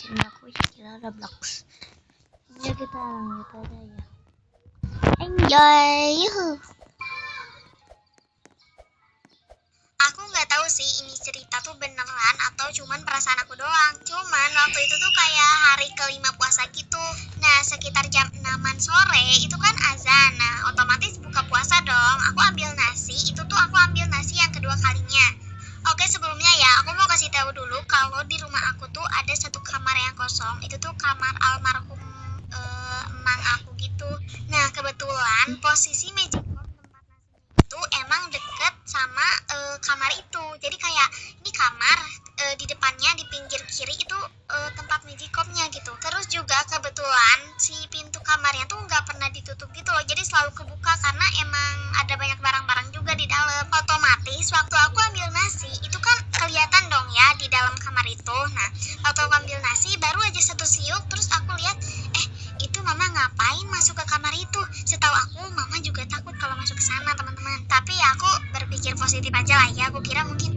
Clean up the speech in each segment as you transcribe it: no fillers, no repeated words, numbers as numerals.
ini aku kira Roblox. Ya kita lanjut aja ya. Enjoy. Yuhu. Aku nggak tahu sih ini cerita tuh beneran atau cuman perasaan aku doang. Cuman waktu itu tuh kayak hari kelima puasa gitu. Nah sekitar jam 6-an sore itu kan azan. Nah otomatis buka puasa dong. Aku ambil nasi, itu tuh aku ambil nasi yang kedua kalinya. Oke sebelumnya ya aku mau kasih tahu dulu kalau di rumah aku tuh ada satu kamar yang kosong. Itu tuh kamar almarhum emang aku gitu. Nah kebetulan posisi meja itu emang deket sama kamar itu. Jadi kayak ini kamar di depannya di pinggir kiri itu tempat magicomnya gitu. Terus juga kebetulan si pintu kamarnya tuh nggak pernah ditutup gitu loh. Jadi selalu kebuka karena emang ada banyak barang-barang juga di dalam. Otomatis waktu aku ambil nasi itu kan kelihatan dong ya di dalam kamar itu. Nah waktu aku ambil nasi baru aja satu siuk terus aku lihat itu mama ngapain masuk ke kamar itu. Setahu aku mama juga takut kalau masuk ke sana teman-teman. Tapi ya aku berpikir positif aja lah ya. Aku kira mungkin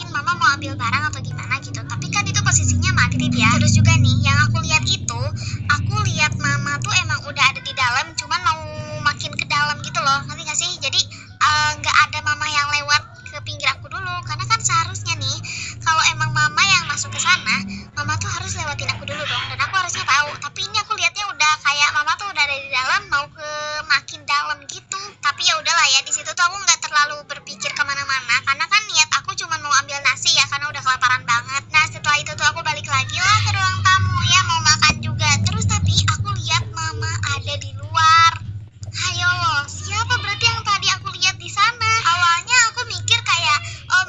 mama mau ambil barang atau gimana gitu. Tapi kan itu posisinya maghrib ya. Terus juga nih yang aku lihat itu, aku lihat mama tuh emang udah ada di dalam, cuman mau makin ke dalam gitu loh. Ngerti gak sih? Jadi nggak ada mama yang lewat ke pinggir aku dulu. Karena kan seharusnya nih kalau emang mama yang masuk ke sana, mama tuh harus lewatin aku dulu dong. Dan aku harusnya tahu. Tapi ini aku lihatnya udah kayak mama tuh udah ada di dalam, mau ke makin dalam gitu. Tapi ya udahlah ya, di situ tuh aku nggak terlalu berpikir kemana-mana karena kan niat aku cuma mau ambil nasi ya karena udah kelaparan banget. Nah setelah itu tuh aku balik lagi lah ke ruang tamu ya mau makan juga. Terus tapi aku lihat mama ada di luar. Hayo loh, siapa berarti yang tadi aku lihat di sana? Awalnya aku mikir kayak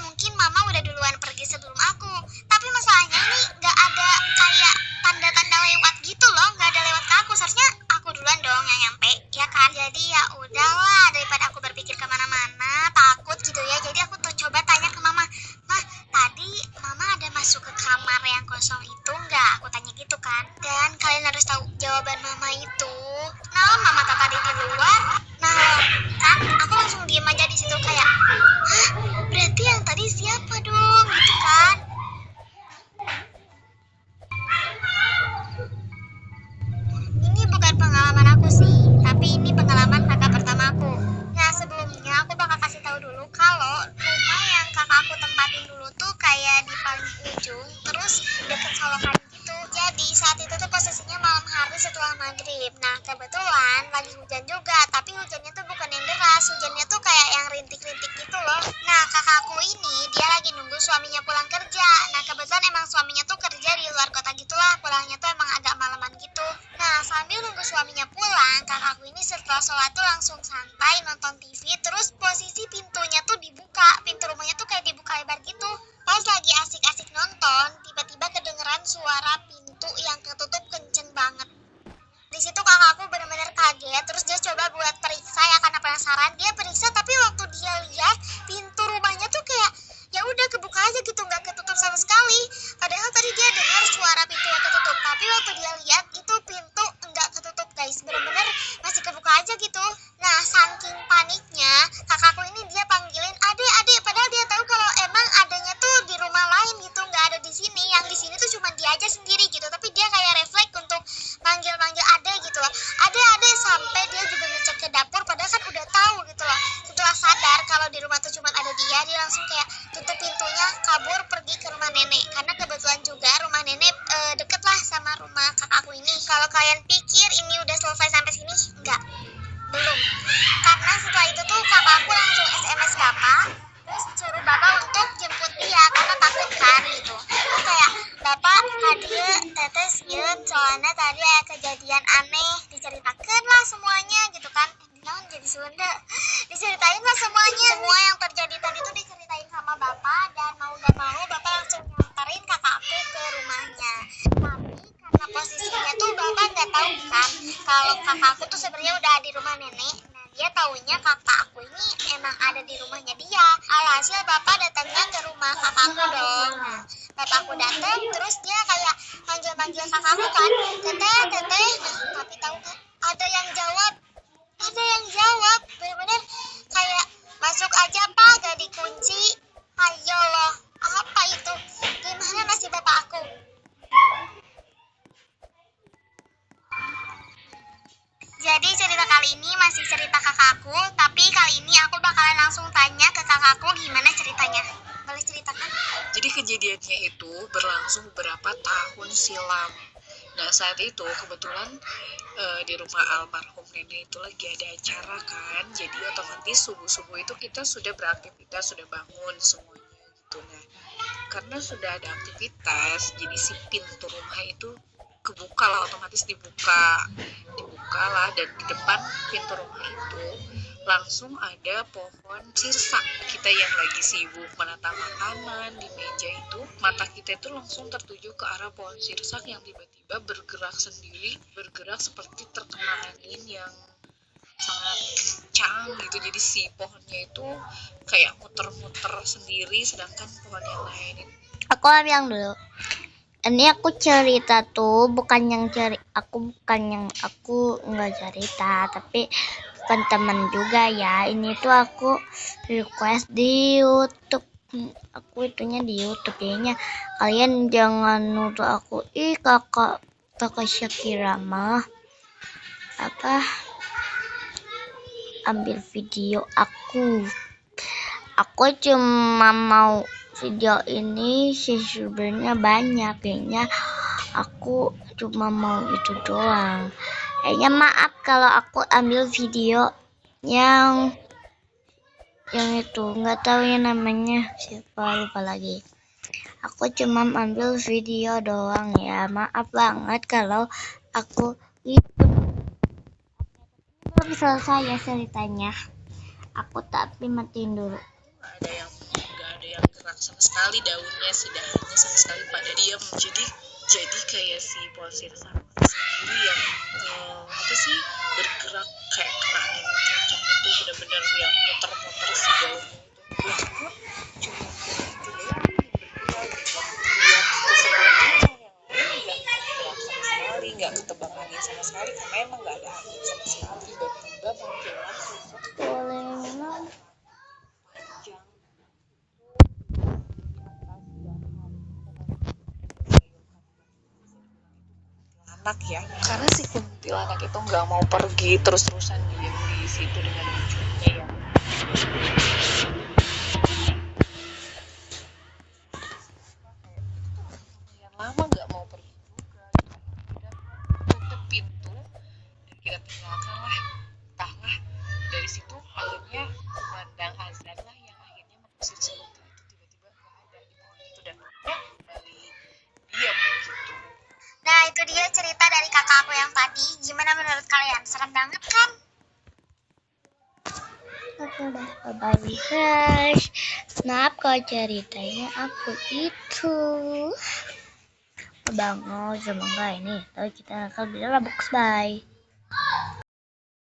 mungkin mama udah duluan pergi sebelum aku. Tapi masalahnya ini nggak ada kayak tanda-tanda lewat gitu loh, nggak ada lewat ke aku. Seharusnya aku duluan dong yang nyampe, ya kan? Jadi ya udahlah daripada aku berpikir kemana-mana, takut gitu ya. Jadi aku tuh coba tanya ke mama, mah tadi mama ada masuk ke kamar yang kosong itu nggak? Aku tanya gitu kan. Dan kalian harus tahu jawaban mama itu. Nah mama tadi di luar. Nah kan aku langsung diem aja di situ kayak, hah berarti yang tadi siapa dong gitu kan? Ini bukan pengalaman aku sih, tapi ini pengalaman kakak pertamaku. Nah sebelumnya aku bakal kasih tahu dulu kalau rumah yang kakak aku tempatin dulu tuh kayak di paling ujung, terus deket solokan gitu. Jadi saat itu tuh posisinya malam hari setelah maghrib. Nah kebetulan lagi hujan juga, tapi hujannya tuh bukan yang deras, hujannya tuh kayak yang rintik-rintik gitu loh. Nah kakakku ini dia lagi nunggu suaminya pulang kerja. Nah kebetulan emang suaminya tuh kerja di luar kota gitulah, pulangnya tuh emang agak malaman gitu. Nah sambil nunggu suaminya pulang, kakakku ini setelah sholat tuh langsung santai nonton TV. Terus posisi pintunya tuh dibuka, pintu rumahnya tuh kayak dibuka lebar gitu. Pas lagi asik-asik nonton, tiba-tiba kedengeran suara pintu yang ketutup kenceng banget. Di situ kakakku benar-benar kaget, terus dia coba buat periksa ya karena penasaran. Dia periksa tapi waktu dia lihat pintu rumahnya tuh kayak ya udah kebuka aja gitu, nggak ketutup sama sekali. Padahal tadi dia dengar suara pintu yang ketutup, tapi waktu dia lihat itu pintu nggak ketutup guys, benar-benar masih kebuka aja gitu. Nah saking paniknya kakakku ini dia panggilin adik, padahal dia tahu kalau emang adanya tuh di rumah lain gitu, nggak ada di sini. Yang di sini tuh cuma dia aja sendiri gitu, tapi dia kayak refleks untuk manggil-manggil ade gitu loh. Ade sampai dia juga ngecek ke dapur padahal kan udah tahu gitu loh. Setelah sadar kalau di rumah tuh cuma ada dia langsung kayak tutup pintunya, kabur pergi ke rumah nenek. Karena kebetulan juga rumah nenek deket lah sama rumah kakakku ini. Kalau kalian pikir ini udah selesai sampai sini, enggak, belum. Karena setelah itu tuh kakakku langsung SMS bapak, terus suruh bapak untuk jemput dia karena takut kan gitu. Terus kayak bapak tadi tetes yun soalnya tadi ada kejadian aneh, diceritakan lah semuanya gitu kan. Jangan jadi Sunda, diceritain lah semuanya. Semua yang terjadi tadi tuh diceritain sama bapak, dan mau gak mau bapak langsung nganterin kakakku ke rumahnya. Tapi karena posisinya tuh bapak nggak tahu kan kalau kakakku tuh sebenarnya udah di rumah nenek. Nah dia taunya kakakku ini emang ada di rumahnya dia. Alhasil bapak datangnya ke rumah kakakku dong. Nah bapakku datang terus dia kayak manggil kakakku kan, teteh. Nah tapi tahu kan ada yang jawab, bener-bener kayak masuk aja pak, gak dikunci. Ayo loh, apa itu? Gimana nasib bapak aku? kali ini masih cerita kakakku, tapi kali ini aku bakalan langsung tanya ke kakakku gimana ceritanya. Boleh ceritakan? Jadi kejadiannya itu berlangsung beberapa tahun silam. Nah saat itu kebetulan di rumah almarhum nenek itu lagi ada acara kan, jadi otomatis subuh-subuh itu kita sudah beraktivitas, sudah bangun semuanya gitu. Nah karena sudah ada aktivitas, jadi si pintu rumah itu kebuka lah, otomatis dibuka lah, dan di depan pintu rumah itu langsung ada pohon sirsak. Kita yang lagi sibuk menata makanan di meja itu, mata kita itu langsung tertuju ke arah pohon sirsak yang tiba-tiba bergerak sendiri, bergerak seperti terkena angin yang sangat kencang gitu. Jadi si pohonnya itu kayak muter-muter sendiri, sedangkan pohon yang lain itu Aku bilang dulu. Ini aku cerita tuh bukan yang aku nggak cerita, tapi bukan teman juga ya. Ini tuh aku request di YouTube. Aku itunya di YouTube, jadinya kalian jangan nuduh aku kakak Syakira mah apa ambil video aku cuma mau video ini subscribernya banyak, kayaknya aku cuma mau itu doang. Kayaknya maaf kalau aku ambil video yang itu nggak tahu ya namanya siapa, lupa lagi. Aku cuma ambil video doang ya, maaf banget kalau aku itu. Belum selesai ya ceritanya, aku tapi matiin dulu. nggak ada yang gerak sama sekali, daunnya sama sekali pada diam. Jadi kayak si pohon sirsak sendiri yang apa sih, bergerak kayak kena angin kencang itu, benar-benar yang muter-muter si daunnya itu. Wah, kok cuma itu doang yang bergerak gitu. Lihat ke sebelahnya yang lain nggak bergerak sama sekali, nggak ketebak angin sama sekali, karena emang nggak ada angin sama sekali. Tiba-tiba muncullah sosok Boleh memang panjang anak ya, karena si kuntilanak itu nggak mau pergi, terus-terusan diem di situ dengan wujudnya yang lama nggak mau pergi juga gitu. Udah tutup pintu dan kita tinggalkan lah. Entahlah, dari situ akhirnya memandang azan lah yang akhirnya mengusir si kunti itu. Tiba-tiba nggak ada di pohon itu dan kembali diam gitu. Nah, itu dia cerita dari kakak aku yang tadi. Gimana menurut kalian? Serem banget kan? Oke udah, bye-bye guys. Maaf kalau ceritanya aku itu bangun, semoga ini tapi kita akan bisa box bye.